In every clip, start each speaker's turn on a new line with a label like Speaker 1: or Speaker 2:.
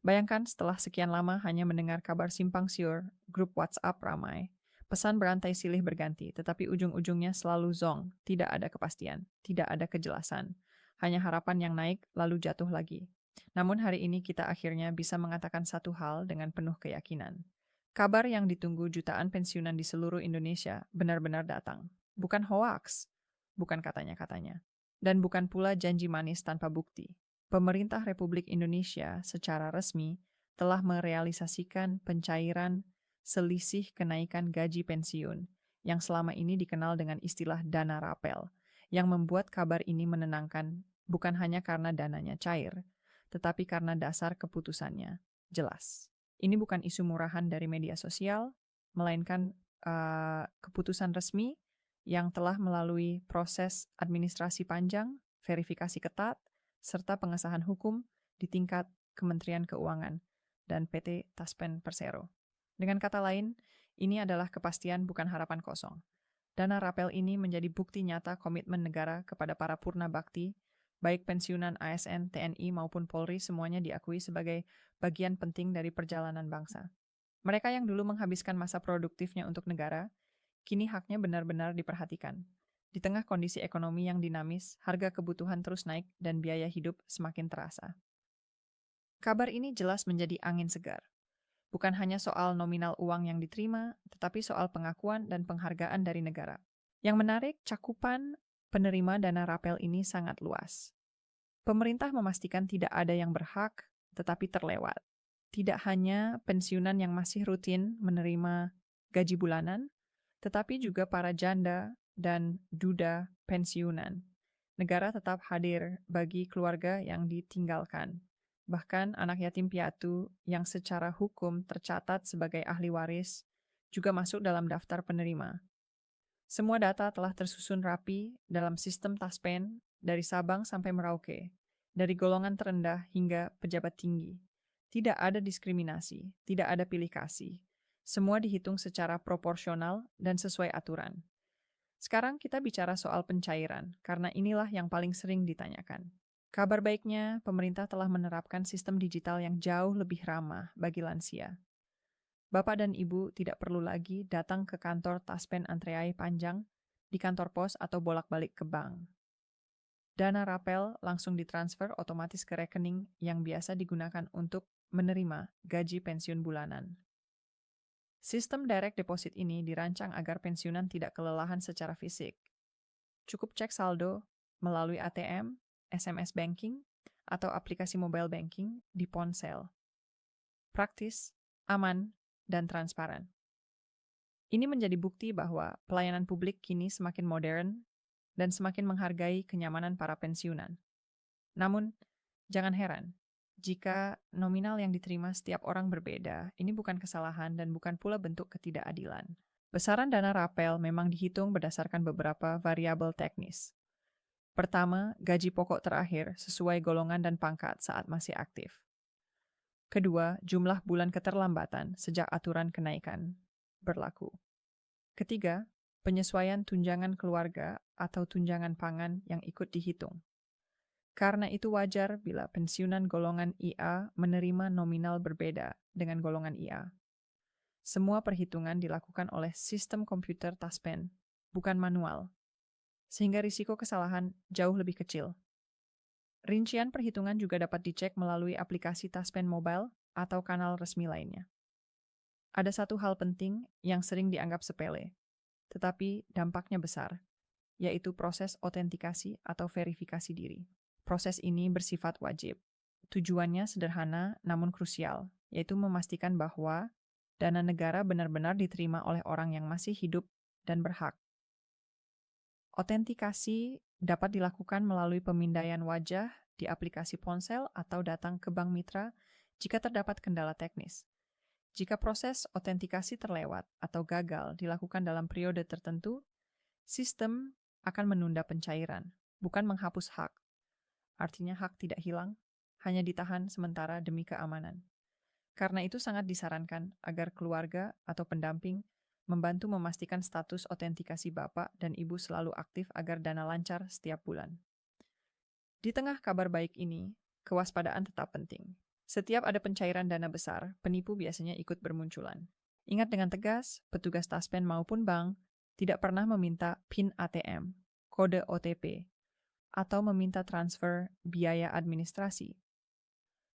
Speaker 1: Bayangkan setelah sekian lama hanya mendengar kabar simpang siur, grup WhatsApp ramai, pesan berantai silih berganti, tetapi ujung-ujungnya selalu zong, tidak ada kepastian, tidak ada kejelasan. Hanya harapan yang naik lalu jatuh lagi. Namun hari ini kita akhirnya bisa mengatakan satu hal dengan penuh keyakinan. Kabar yang ditunggu jutaan pensiunan di seluruh Indonesia benar-benar datang. Bukan hoaks, bukan katanya-katanya. Dan bukan pula janji manis tanpa bukti. Pemerintah Republik Indonesia secara resmi telah merealisasikan pencairan selisih kenaikan gaji pensiun yang selama ini dikenal dengan istilah dana rapel, yang membuat kabar ini menenangkan bukan hanya karena dananya cair, tetapi karena dasar keputusannya jelas. Ini bukan isu murahan dari media sosial, melainkan keputusan resmi yang telah melalui proses administrasi panjang, verifikasi ketat, serta pengesahan hukum di tingkat Kementerian Keuangan dan PT Taspen Persero. Dengan kata lain, ini adalah kepastian bukan harapan kosong. Dana rapel ini menjadi bukti nyata komitmen negara kepada para purna bakti, baik pensiunan ASN, TNI maupun Polri semuanya diakui sebagai bagian penting dari perjalanan bangsa. Mereka yang dulu menghabiskan masa produktifnya untuk negara, kini haknya benar-benar diperhatikan. Di tengah kondisi ekonomi yang dinamis, harga kebutuhan terus naik dan biaya hidup semakin terasa. Kabar ini jelas menjadi angin segar. Bukan hanya soal nominal uang yang diterima, tetapi soal pengakuan dan penghargaan dari negara. Yang menarik, cakupan penerima dana rapel ini sangat luas. Pemerintah memastikan tidak ada yang berhak, tetapi terlewat. Tidak hanya pensiunan yang masih rutin menerima gaji bulanan, tetapi juga para janda dan duda pensiunan. Negara tetap hadir bagi keluarga yang ditinggalkan. Bahkan anak yatim piatu yang secara hukum tercatat sebagai ahli waris juga masuk dalam daftar penerima. Semua data telah tersusun rapi dalam sistem Taspen dari Sabang sampai Merauke, dari golongan terendah hingga pejabat tinggi. Tidak ada diskriminasi, tidak ada pilih kasih. Semua dihitung secara proporsional dan sesuai aturan. Sekarang kita bicara soal pencairan, karena inilah yang paling sering ditanyakan. Kabar baiknya, pemerintah telah menerapkan sistem digital yang jauh lebih ramah bagi lansia. Bapak dan Ibu tidak perlu lagi datang ke kantor Taspen antreai panjang di kantor pos atau bolak-balik ke bank. Dana rapel langsung ditransfer otomatis ke rekening yang biasa digunakan untuk menerima gaji pensiun bulanan. Sistem direct deposit ini dirancang agar pensiunan tidak kelelahan secara fisik. Cukup cek saldo melalui ATM, SMS banking, atau aplikasi mobile banking di ponsel. Praktis, aman, dan transparan. Ini menjadi bukti bahwa pelayanan publik kini semakin modern dan semakin menghargai kenyamanan para pensiunan. Namun, jangan heran, jika nominal yang diterima setiap orang berbeda, ini bukan kesalahan dan bukan pula bentuk ketidakadilan. Besaran dana rapel memang dihitung berdasarkan beberapa variabel teknis. Pertama, gaji pokok terakhir sesuai golongan dan pangkat saat masih aktif. Kedua, jumlah bulan keterlambatan sejak aturan kenaikan berlaku. Ketiga, penyesuaian tunjangan keluarga atau tunjangan pangan yang ikut dihitung. Karena itu wajar bila pensiunan golongan IA menerima nominal berbeda dengan golongan IA. Semua perhitungan dilakukan oleh sistem komputer Taspen, bukan manual, sehingga risiko kesalahan jauh lebih kecil. Rincian perhitungan juga dapat dicek melalui aplikasi Taspen Mobile atau kanal resmi lainnya. Ada satu hal penting yang sering dianggap sepele, tetapi dampaknya besar, yaitu proses autentikasi atau verifikasi diri. Proses ini bersifat wajib. Tujuannya sederhana namun krusial, yaitu memastikan bahwa dana negara benar-benar diterima oleh orang yang masih hidup dan berhak. Autentikasi dapat dilakukan melalui pemindaian wajah di aplikasi ponsel atau datang ke bank mitra jika terdapat kendala teknis. Jika proses autentikasi terlewat atau gagal dilakukan dalam periode tertentu, sistem akan menunda pencairan, bukan menghapus hak. Artinya hak tidak hilang, hanya ditahan sementara demi keamanan. Karena itu sangat disarankan agar keluarga atau pendamping membantu memastikan status autentikasi Bapak dan Ibu selalu aktif agar dana lancar setiap bulan. Di tengah kabar baik ini, kewaspadaan tetap penting. Setiap ada pencairan dana besar, penipu biasanya ikut bermunculan. Ingat dengan tegas, petugas Taspen maupun bank tidak pernah meminta PIN ATM, kode OTP, atau meminta transfer biaya administrasi.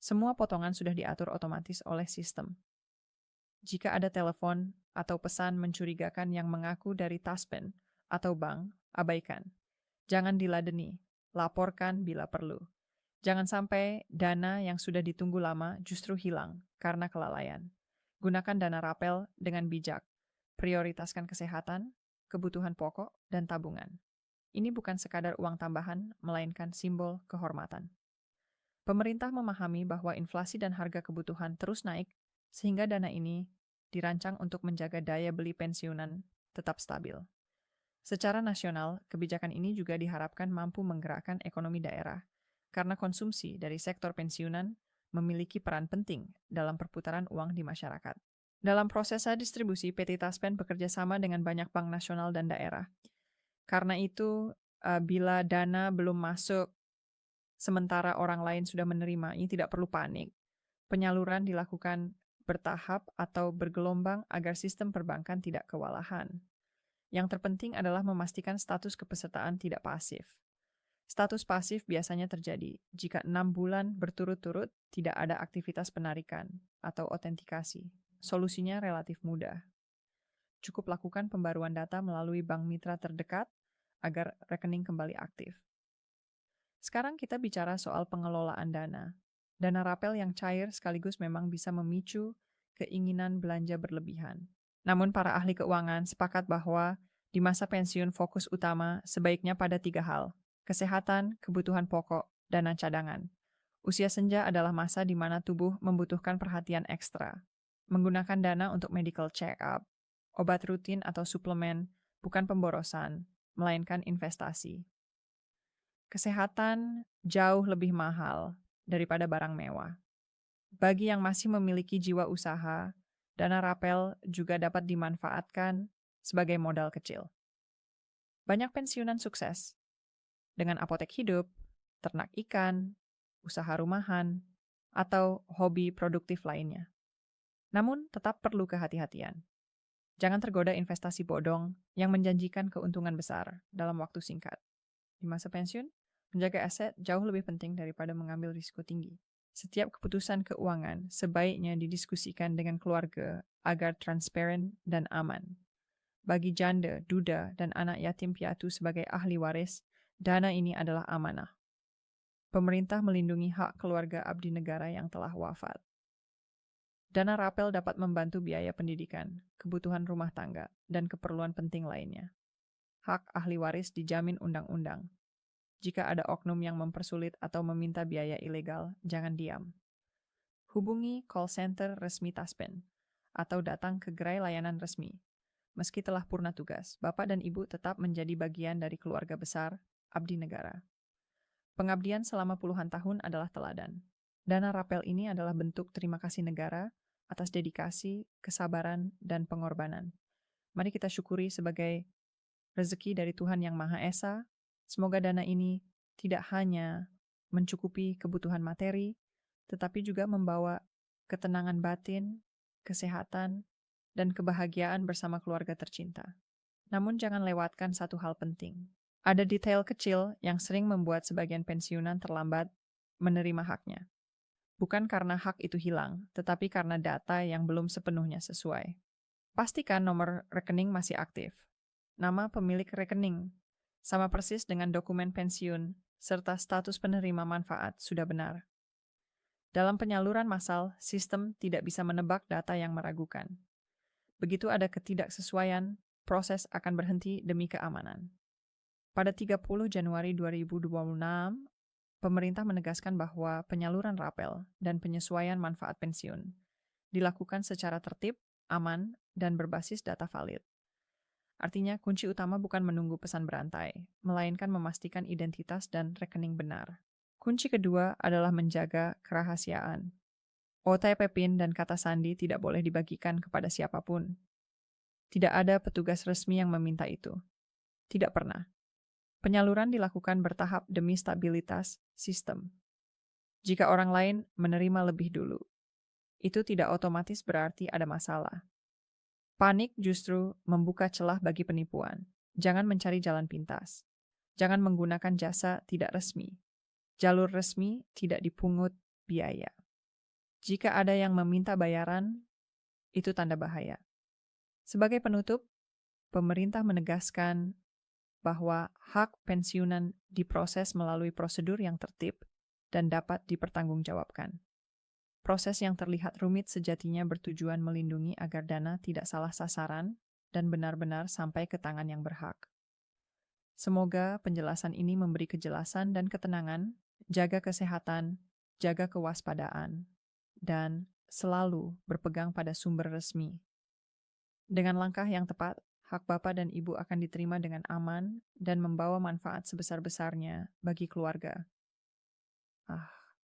Speaker 1: Semua potongan sudah diatur otomatis oleh sistem. Jika ada telepon atau pesan mencurigakan yang mengaku dari Taspen atau bank, abaikan. Jangan diladeni, laporkan bila perlu. Jangan sampai dana yang sudah ditunggu lama justru hilang karena kelalaian. Gunakan dana rapel dengan bijak. Prioritaskan kesehatan, kebutuhan pokok, dan tabungan. Ini bukan sekadar uang tambahan, melainkan simbol kehormatan. Pemerintah memahami bahwa inflasi dan harga kebutuhan terus naik, sehingga dana ini dirancang untuk menjaga daya beli pensiunan tetap stabil. Secara nasional, kebijakan ini juga diharapkan mampu menggerakkan ekonomi daerah, karena konsumsi dari sektor pensiunan memiliki peran penting dalam perputaran uang di masyarakat. Dalam proses distribusi, PT Taspen bekerja sama dengan banyak bank nasional dan daerah. Karena itu, bila dana belum masuk sementara orang lain sudah menerima, ini tidak perlu panik. Penyaluran dilakukan bertahap atau bergelombang agar sistem perbankan tidak kewalahan. Yang terpenting adalah memastikan status kepesertaan tidak pasif. Status pasif biasanya terjadi jika 6 bulan berturut-turut tidak ada aktivitas penarikan atau autentikasi. Solusinya relatif mudah. Cukup lakukan pembaruan data melalui bank mitra terdekat agar rekening kembali aktif. Sekarang kita bicara soal pengelolaan dana. Dana rapel yang cair sekaligus memang bisa memicu keinginan belanja berlebihan. Namun para ahli keuangan sepakat bahwa di masa pensiun fokus utama sebaiknya pada 3 hal: kesehatan, kebutuhan pokok, dana cadangan. Usia senja adalah masa di mana tubuh membutuhkan perhatian ekstra. Menggunakan dana untuk medical check-up, obat rutin atau suplemen bukan pemborosan, melainkan investasi. Kesehatan jauh lebih mahal daripada barang mewah. Bagi yang masih memiliki jiwa usaha, dana rapel juga dapat dimanfaatkan sebagai modal kecil. Banyak pensiunan sukses dengan apotek hidup, ternak ikan, usaha rumahan, atau hobi produktif lainnya. Namun, tetap perlu kehati-hatian. Jangan tergoda investasi bodong yang menjanjikan keuntungan besar dalam waktu singkat. Di masa pensiun, menjaga aset jauh lebih penting daripada mengambil risiko tinggi. Setiap keputusan keuangan sebaiknya didiskusikan dengan keluarga agar transparan dan aman. Bagi janda, duda, dan anak yatim piatu sebagai ahli waris, dana ini adalah amanah. Pemerintah melindungi hak keluarga abdi negara yang telah wafat. Dana rapel dapat membantu biaya pendidikan, kebutuhan rumah tangga, dan keperluan penting lainnya. Hak ahli waris dijamin undang-undang. Jika ada oknum yang mempersulit atau meminta biaya ilegal, jangan diam. Hubungi call center resmi Taspen atau datang ke gerai layanan resmi. Meski telah purna tugas, Bapak dan Ibu tetap menjadi bagian dari keluarga besar abdi negara. Pengabdian selama puluhan tahun adalah teladan. Dana rapel ini adalah bentuk terima kasih negara atas dedikasi, kesabaran, dan pengorbanan. Mari kita syukuri sebagai rezeki dari Tuhan Yang Maha Esa. Semoga dana ini tidak hanya mencukupi kebutuhan materi, tetapi juga membawa ketenangan batin, kesehatan, dan kebahagiaan bersama keluarga tercinta. Namun jangan lewatkan satu hal penting. Ada detail kecil yang sering membuat sebagian pensiunan terlambat menerima haknya. Bukan karena hak itu hilang, tetapi karena data yang belum sepenuhnya sesuai. Pastikan nomor rekening masih aktif. Nama pemilik rekening sama persis dengan dokumen pensiun, serta status penerima manfaat sudah benar. Dalam penyaluran massal, sistem tidak bisa menebak data yang meragukan. Begitu ada ketidaksesuaian, proses akan berhenti demi keamanan. Pada 30 Januari 2026, pemerintah menegaskan bahwa penyaluran rapel dan penyesuaian manfaat pensiun dilakukan secara tertib, aman, dan berbasis data valid. Artinya, kunci utama bukan menunggu pesan berantai, melainkan memastikan identitas dan rekening benar. Kunci kedua adalah menjaga kerahasiaan. OTP PIN dan kata sandi tidak boleh dibagikan kepada siapapun. Tidak ada petugas resmi yang meminta itu. Tidak pernah. Penyaluran dilakukan bertahap demi stabilitas sistem. Jika orang lain menerima lebih dulu, itu tidak otomatis berarti ada masalah. Panik justru membuka celah bagi penipuan. Jangan mencari jalan pintas. Jangan menggunakan jasa tidak resmi. Jalur resmi tidak dipungut biaya. Jika ada yang meminta bayaran, itu tanda bahaya. Sebagai penutup, pemerintah menegaskan bahwa hak pensiunan diproses melalui prosedur yang tertib dan dapat dipertanggungjawabkan. Proses yang terlihat rumit sejatinya bertujuan melindungi agar dana tidak salah sasaran dan benar-benar sampai ke tangan yang berhak. Semoga penjelasan ini memberi kejelasan dan ketenangan, jaga kesehatan, jaga kewaspadaan, dan selalu berpegang pada sumber resmi. Dengan langkah yang tepat, hak Bapak dan Ibu akan diterima dengan aman dan membawa manfaat sebesar-besarnya bagi keluarga.